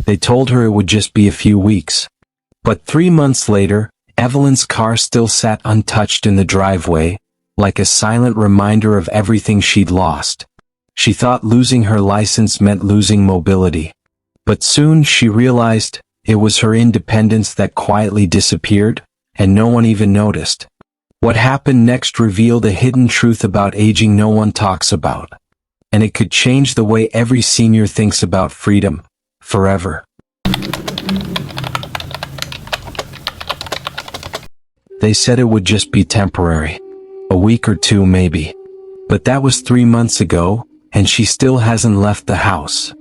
They told her it would just be a few weeks. But 3 months later, Evelyn's car still sat untouched in the driveway, like a silent reminder of everything she'd lost. She thought losing her license meant losing mobility. But soon she realized it was her independence that quietly disappeared, and no one even noticed. What happened next revealed a hidden truth about aging no one talks about. And it could change the way every senior thinks about freedom, forever. They said it would just be temporary. A week or two maybe. But that was 3 months ago, and she still hasn't left the house.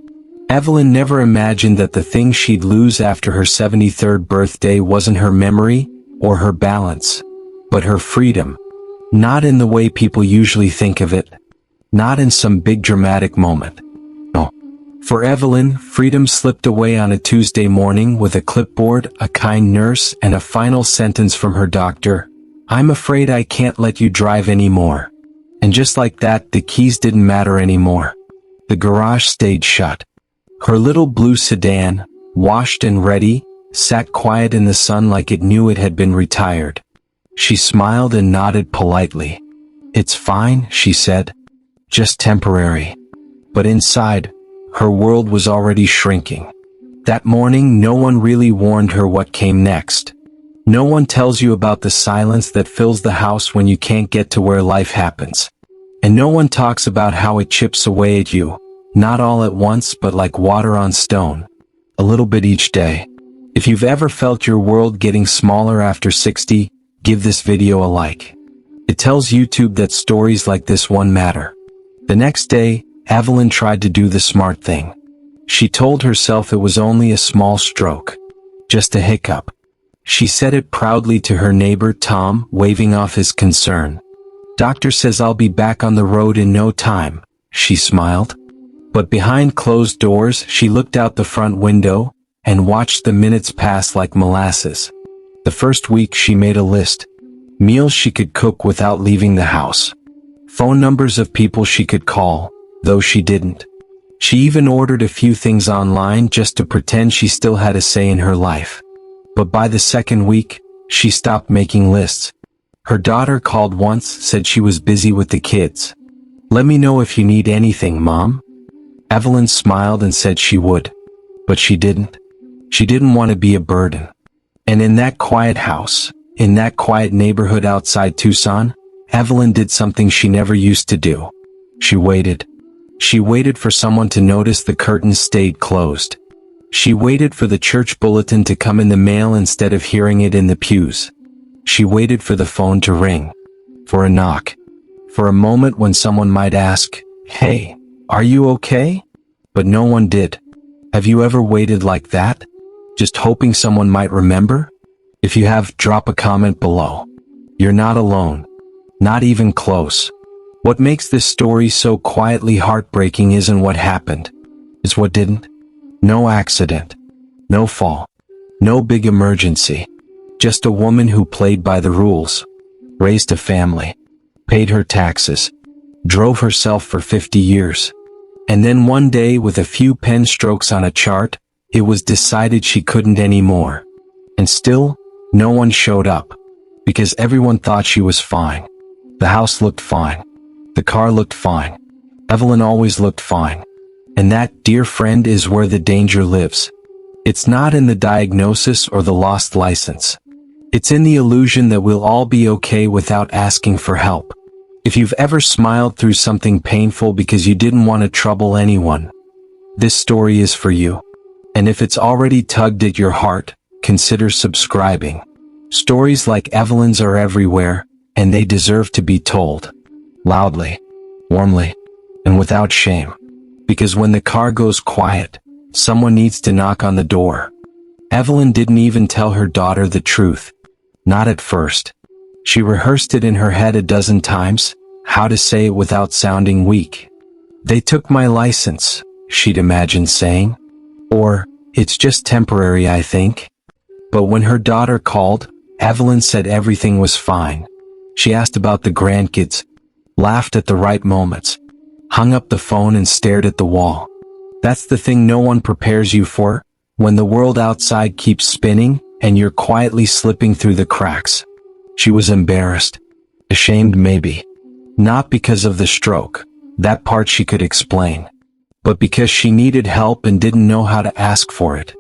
Evelyn never imagined that the thing she'd lose after her 73rd birthday wasn't her memory, or her balance, but her freedom. Not in the way people usually think of it. Not in some big dramatic moment. No. For Evelyn, freedom slipped away on a Tuesday morning with a clipboard, a kind nurse, and a final sentence from her doctor. "I'm afraid I can't let you drive anymore." And just like that, the keys didn't matter anymore. The garage stayed shut. Her little blue sedan, washed and ready, sat quiet in the sun like it knew it had been retired. She smiled and nodded politely. "It's fine," she said. "Just temporary." But inside, her world was already shrinking. That morning, no one really warned her what came next. No one tells you about the silence that fills the house when you can't get to where life happens. And no one talks about how it chips away at you, not all at once but like water on stone. A little bit each day. If you've ever felt your world getting smaller after 60, give this video a like. It tells YouTube that stories like this one matter. The next day, Evelyn tried to do the smart thing. She told herself it was only a small stroke. Just a hiccup. She said it proudly to her neighbor Tom, waving off his concern. "Doctor says I'll be back on the road in no time," she smiled. But behind closed doors, she looked out the front window and watched the minutes pass like molasses. The first week she made a list. Meals she could cook without leaving the house. Phone numbers of people she could call, though she didn't. She even ordered a few things online just to pretend she still had a say in her life. But by the second week, she stopped making lists. Her daughter called once, said she was busy with the kids. "Let me know if you need anything, Mom." Evelyn smiled and said she would. But she didn't. She didn't want to be a burden. And in that quiet house, in that quiet neighborhood outside Tucson, Evelyn did something she never used to do. She waited. She waited for someone to notice the curtains stayed closed. She waited for the church bulletin to come in the mail instead of hearing it in the pews. She waited for the phone to ring. For a knock. For a moment when someone might ask, "Hey, are you okay?" But no one did. Have you ever waited like that? Just hoping someone might remember? If you have, drop a comment below. You're not alone. Not even close. What makes this story so quietly heartbreaking isn't what happened. It's what didn't. No accident. No fall. No big emergency. Just a woman who played by the rules. Raised a family. Paid her taxes. Drove herself for 50 years. And then one day, with a few pen strokes on a chart, it was decided she couldn't anymore. And still, no one showed up. Because everyone thought she was fine. The house looked fine. The car looked fine. Evelyn always looked fine. And that, dear friend, is where the danger lives. It's not in the diagnosis or the lost license. It's in the illusion that we'll all be okay without asking for help. If you've ever smiled through something painful because you didn't want to trouble anyone, this story is for you. And if it's already tugged at your heart, consider subscribing. Stories like Evelyn's are everywhere, and they deserve to be told. Loudly, warmly, and without shame. Because when the car goes quiet, someone needs to knock on the door. Evelyn didn't even tell her daughter the truth. Not at first. She rehearsed it in her head a dozen times, how to say it without sounding weak. "They took my license," she'd imagined saying. Or, "It's just temporary, I think." But when her daughter called, Evelyn said everything was fine. She asked about the grandkids, laughed at the right moments, hung up the phone and stared at the wall. That's the thing no one prepares you for. When the world outside keeps spinning, and you're quietly slipping through the cracks. She was embarrassed. Ashamed maybe. Not because of the stroke. That part she could explain. But because she needed help and didn't know how to ask for it.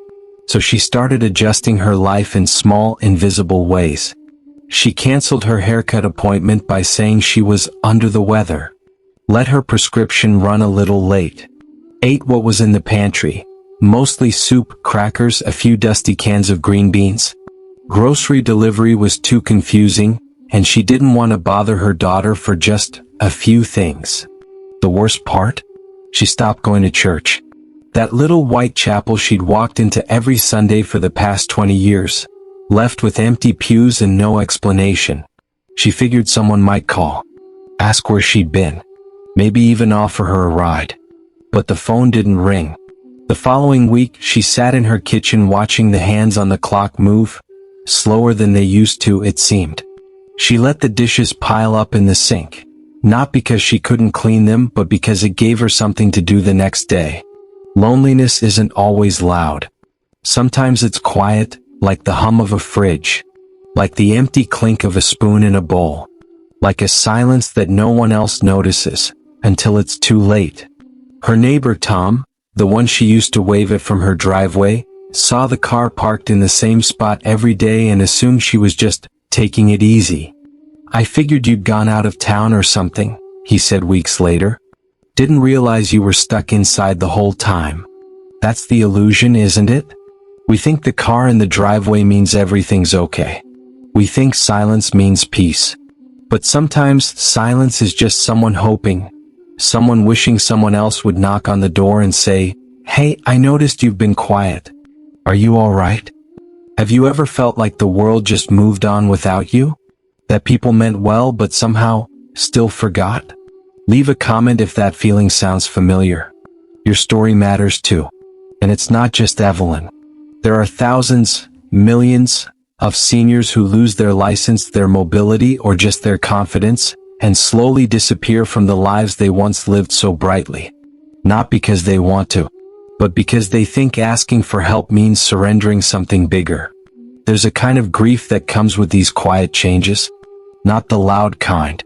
So she started adjusting her life in small, invisible ways. She canceled her haircut appointment by saying she was under the weather. Let her prescription run a little late. Ate what was in the pantry. Mostly soup, crackers, a few dusty cans of green beans. Grocery delivery was too confusing, and she didn't want to bother her daughter for just a few things. The worst part? She stopped going to church. That little white chapel she'd walked into every Sunday for the past 20 years. Left with empty pews and no explanation. She figured someone might call. Ask where she'd been. Maybe even offer her a ride. But the phone didn't ring. The following week, she sat in her kitchen watching the hands on the clock move, slower than they used to, it seemed. She let the dishes pile up in the sink, not because she couldn't clean them, but because it gave her something to do the next day. Loneliness isn't always loud. Sometimes it's quiet, like the hum of a fridge, like the empty clink of a spoon in a bowl, like a silence that no one else notices, until it's too late. Her neighbor Tom, the one she used to wave at from her driveway, saw the car parked in the same spot every day and assumed she was just taking it easy. I figured you'd gone out of town or something, he said weeks later. Didn't realize you were stuck inside the whole time. That's the illusion, isn't it? We think the car in the driveway means everything's okay. We think silence means peace. But sometimes silence is just someone hoping, someone wishing someone else would knock on the door and say, "Hey, I noticed you've been quiet. Are you all right?" Have you ever felt like the world just moved on without you? That people meant well but somehow still forgot? Leave a comment if that feeling sounds familiar. Your story matters too. And it's not just Evelyn. There are thousands, millions of seniors who lose their license, their mobility, or just their confidence, and slowly disappear from the lives they once lived so brightly. Not because they want to, but because they think asking for help means surrendering something bigger. There's a kind of grief that comes with these quiet changes. Not the loud kind.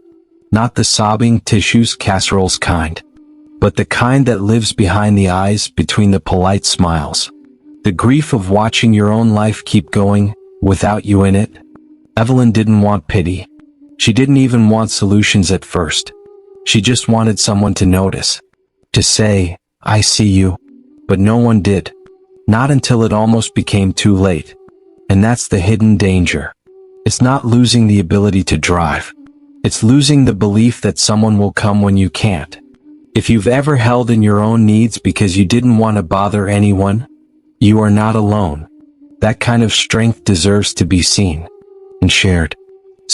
Not the sobbing tissues casseroles kind. But the kind that lives behind the eyes, between the polite smiles. The grief of watching your own life keep going, without you in it. Evelyn didn't want pity. She didn't even want solutions at first. She just wanted someone to notice. To say, "I see you." But no one did. Not until it almost became too late. And that's the hidden danger. It's not losing the ability to drive. It's losing the belief that someone will come when you can't. If you've ever held in your own needs because you didn't want to bother anyone, you are not alone. That kind of strength deserves to be seen and shared.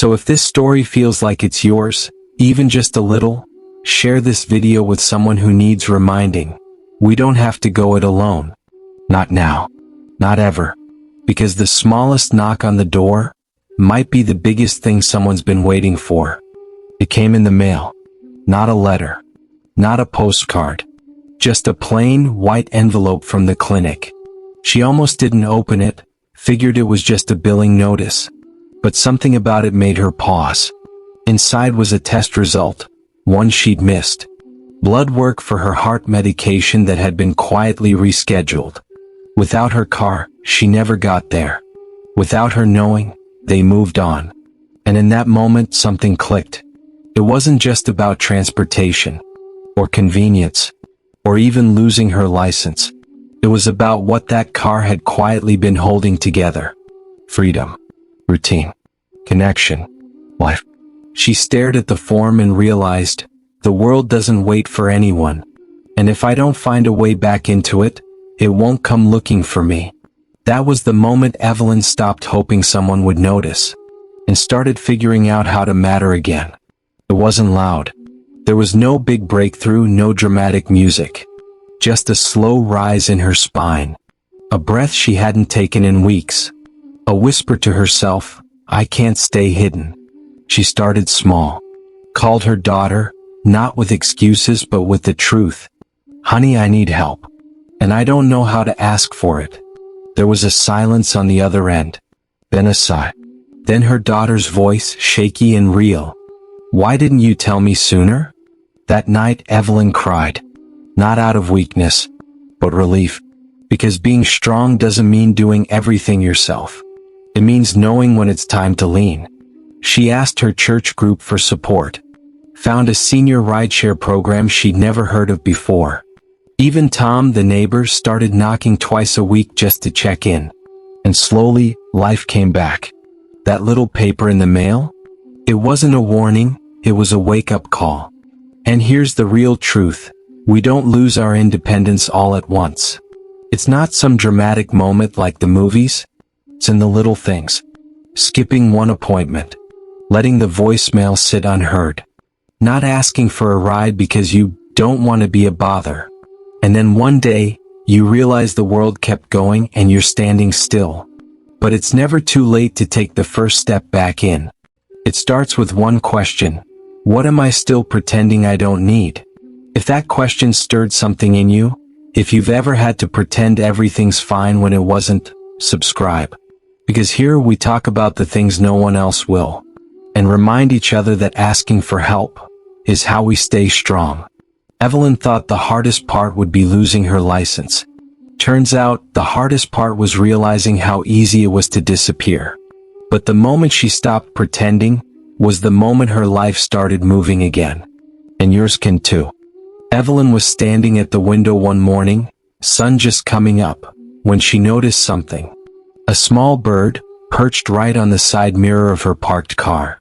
So if this story feels like it's yours, even just a little, share this video with someone who needs reminding. We don't have to go it alone. Not now. Not ever. Because the smallest knock on the door might be the biggest thing someone's been waiting for. It came in the mail. Not a letter. Not a postcard. Just a plain, white envelope from the clinic. She almost didn't open it, figured it was just a billing notice. But something about it made her pause. Inside was a test result, one she'd missed. Blood work for her heart medication that had been quietly rescheduled. Without her car, she never got there. Without her knowing, they moved on. And in that moment something clicked. It wasn't just about transportation, or convenience, or even losing her license. It was about what that car had quietly been holding together. Freedom. Routine. Connection. Life. She stared at the form and realized, the world doesn't wait for anyone. And if I don't find a way back into it, it won't come looking for me. That was the moment Evelyn stopped hoping someone would notice, and started figuring out how to matter again. It wasn't loud. There was no big breakthrough, no dramatic music. Just a slow rise in her spine. A breath she hadn't taken in weeks. A whisper to herself, I can't stay hidden. She started small. Called her daughter, not with excuses but with the truth. Honey, I need help. And I don't know how to ask for it. There was a silence on the other end. Then a sigh. Then her daughter's voice, shaky and real. "Why didn't you tell me sooner?" That night, Evelyn cried. Not out of weakness, but relief. Because being strong doesn't mean doing everything yourself. It means knowing when it's time to lean. She asked her church group for support. Found a senior rideshare program she'd never heard of before. Even Tom, the neighbor, started knocking twice a week just to check in. And slowly, life came back. That little paper in the mail? It wasn't a warning, it was a wake-up call. And here's the real truth. We don't lose our independence all at once. It's not some dramatic moment like the movies. It's in the little things. Skipping one appointment. Letting the voicemail sit unheard. Not asking for a ride because you don't want to be a bother. And then one day, you realize the world kept going and you're standing still. But it's never too late to take the first step back in. It starts with one question. What am I still pretending I don't need? If that question stirred something in you, if you've ever had to pretend everything's fine when it wasn't, subscribe. Because here we talk about the things no one else will. And remind each other that asking for help is how we stay strong. Evelyn thought the hardest part would be losing her license. Turns out, the hardest part was realizing how easy it was to disappear. But the moment she stopped pretending was the moment her life started moving again. And yours can too. Evelyn was standing at the window one morning, sun just coming up, when she noticed something. A small bird, perched right on the side mirror of her parked car.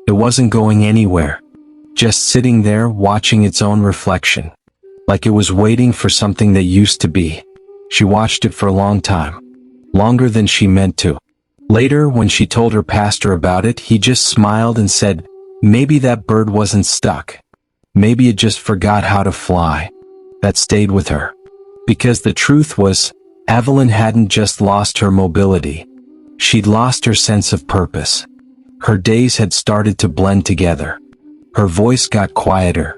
It wasn't going anywhere. Just sitting there watching its own reflection. Like it was waiting for something that used to be. She watched it for a long time. Longer than she meant to. Later, when she told her pastor about it, he just smiled and said, maybe that bird wasn't stuck. Maybe it just forgot how to fly. That stayed with her. Because the truth was, Evelyn hadn't just lost her mobility. She'd lost her sense of purpose. Her days had started to blend together. Her voice got quieter.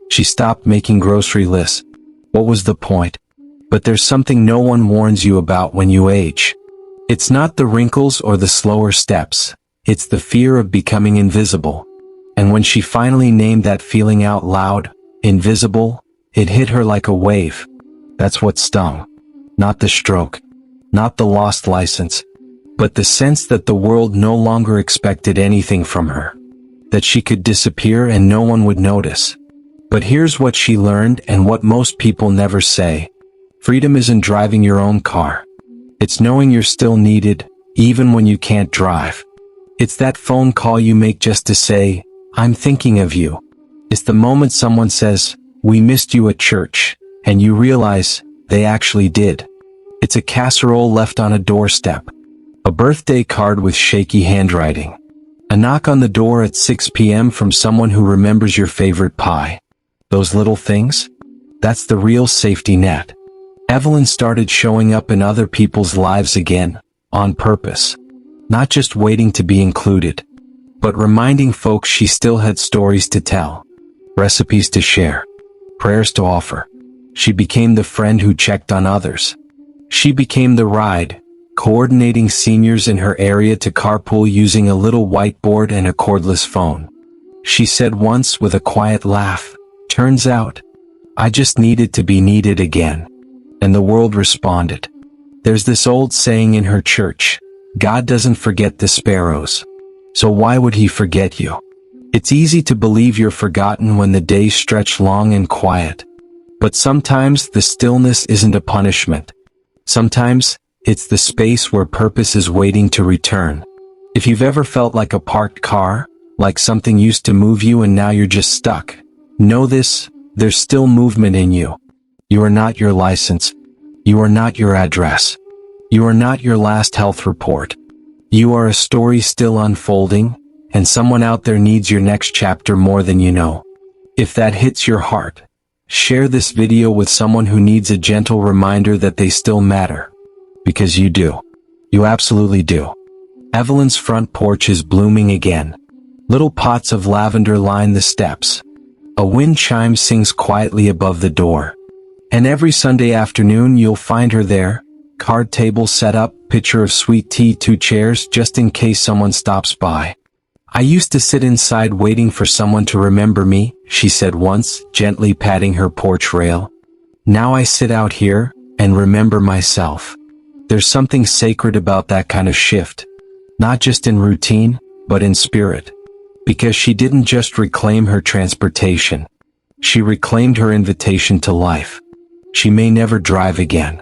She stopped making grocery lists. What was the point? But there's something no one warns you about when you age. It's not the wrinkles or the slower steps. It's the fear of becoming invisible. And when she finally named that feeling out loud, invisible, it hit her like a wave. That's what stung. Not the stroke. Not the lost license. But the sense that the world no longer expected anything from her. That she could disappear and no one would notice. But here's what she learned and what most people never say. Freedom isn't driving your own car. It's knowing you're still needed, even when you can't drive. It's that phone call you make just to say, I'm thinking of you. It's the moment someone says, we missed you at church, and you realize they actually did. It's a casserole left on a doorstep. A birthday card with shaky handwriting. A knock on the door at 6 p.m. from someone who remembers your favorite pie. Those little things? That's the real safety net. Evelyn started showing up in other people's lives again, on purpose. Not just waiting to be included, but reminding folks she still had stories to tell, recipes to share, prayers to offer. She became the friend who checked on others. She became the ride, coordinating seniors in her area to carpool using a little whiteboard and a cordless phone. She said once with a quiet laugh, turns out, I just needed to be needed again. And the world responded. There's this old saying in her church, God doesn't forget the sparrows. So why would he forget you? It's easy to believe you're forgotten when the days stretch long and quiet. But sometimes the stillness isn't a punishment. Sometimes it's the space where purpose is waiting to return. If you've ever felt like a parked car, like something used to move you and now you're just stuck, know this, there's still movement in you. You are not your license. You are not your address. You are not your last health report. You are a story still unfolding, and someone out there needs your next chapter more than you know. If that hits your heart, share this video with someone who needs a gentle reminder that they still matter. Because you do. You absolutely do. Evelyn's front porch is blooming again. Little pots of lavender line the steps. A wind chime sings quietly above the door. And every Sunday afternoon you'll find her there, Card table set up, pitcher of sweet tea, 2 chairs just in case someone stops by. I used to sit inside waiting for someone to remember me, she said once, gently patting her porch rail. Now I sit out here and remember myself. There's something sacred about that kind of shift. Not just in routine, but in spirit. Because she didn't just reclaim her transportation. She reclaimed her invitation to life. She may never drive again.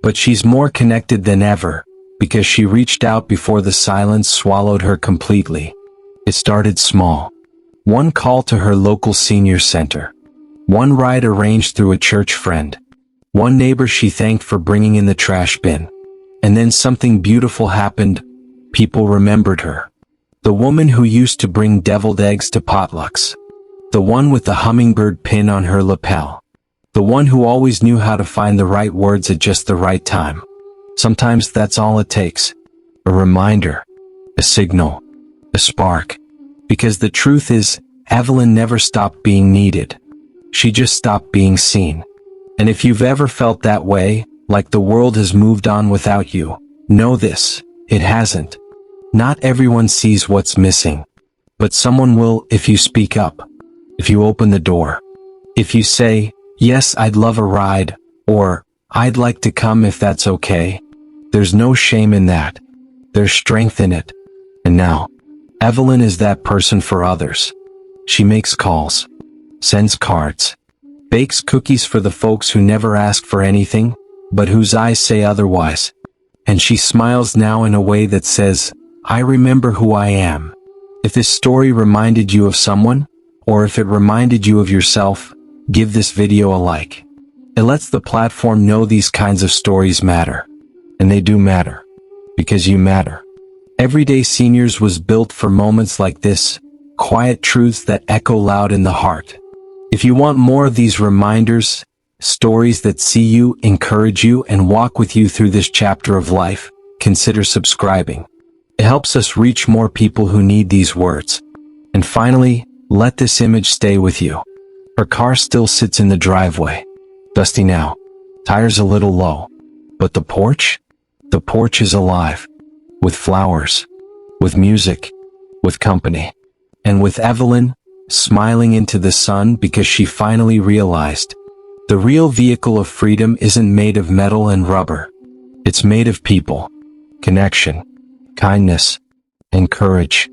But she's more connected than ever, because she reached out before the silence swallowed her completely. It started small. One call to her local senior center. One ride arranged through a church friend. One neighbor she thanked for bringing in the trash bin. And then something beautiful happened. People remembered her. The woman who used to bring deviled eggs to potlucks. The one with the hummingbird pin on her lapel. The one who always knew how to find the right words at just the right time. Sometimes that's all it takes. A reminder. A signal. A spark. Because the truth is, Evelyn never stopped being needed. She just stopped being seen. And if you've ever felt that way, like the world has moved on without you, know this, it hasn't. Not everyone sees what's missing. But someone will if you speak up. If you open the door. If you say, yes, I'd love a ride, or, I'd like to come if that's okay. There's no shame in that. There's strength in it. And now, Evelyn is that person for others. She makes calls. Sends cards. Bakes cookies for the folks who never ask for anything, but whose eyes say otherwise. And she smiles now in a way that says, I remember who I am. If this story reminded you of someone, or if it reminded you of yourself, give this video a like. It lets the platform know these kinds of stories matter. And they do matter. Because you matter. Everyday Seniors was built for moments like this, quiet truths that echo loud in the heart. If you want more of these reminders, stories that see you, encourage you, and walk with you through this chapter of life, consider subscribing. It helps us reach more people who need these words. And finally, let this image stay with you. Her car still sits in the driveway. Dusty now. Tires a little low. But the porch? The porch is alive. With flowers. With music. With company. And with Evelyn, smiling into the sun because she finally realized the real vehicle of freedom isn't made of metal and rubber. It's made of people. Connection. Kindness. And courage.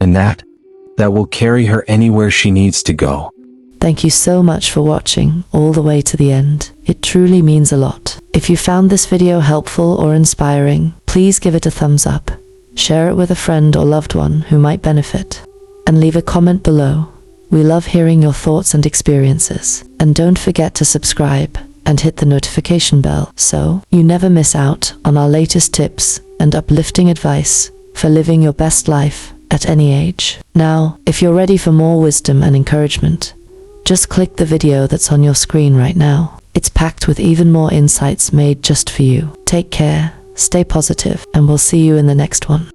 And that will carry her anywhere she needs to go. Thank you so much for watching all the way to the end. It truly means a lot. If you found this video helpful or inspiring, please give it a thumbs up. Share it with a friend or loved one who might benefit. And leave a comment below. We love hearing your thoughts and experiences. And don't forget to subscribe and hit the notification bell so you never miss out on our latest tips and uplifting advice for living your best life at any age. Now, if you're ready for more wisdom and encouragement, just click the video that's on your screen right now. It's packed with even more insights made just for you. Take care, stay positive, and we'll see you in the next one.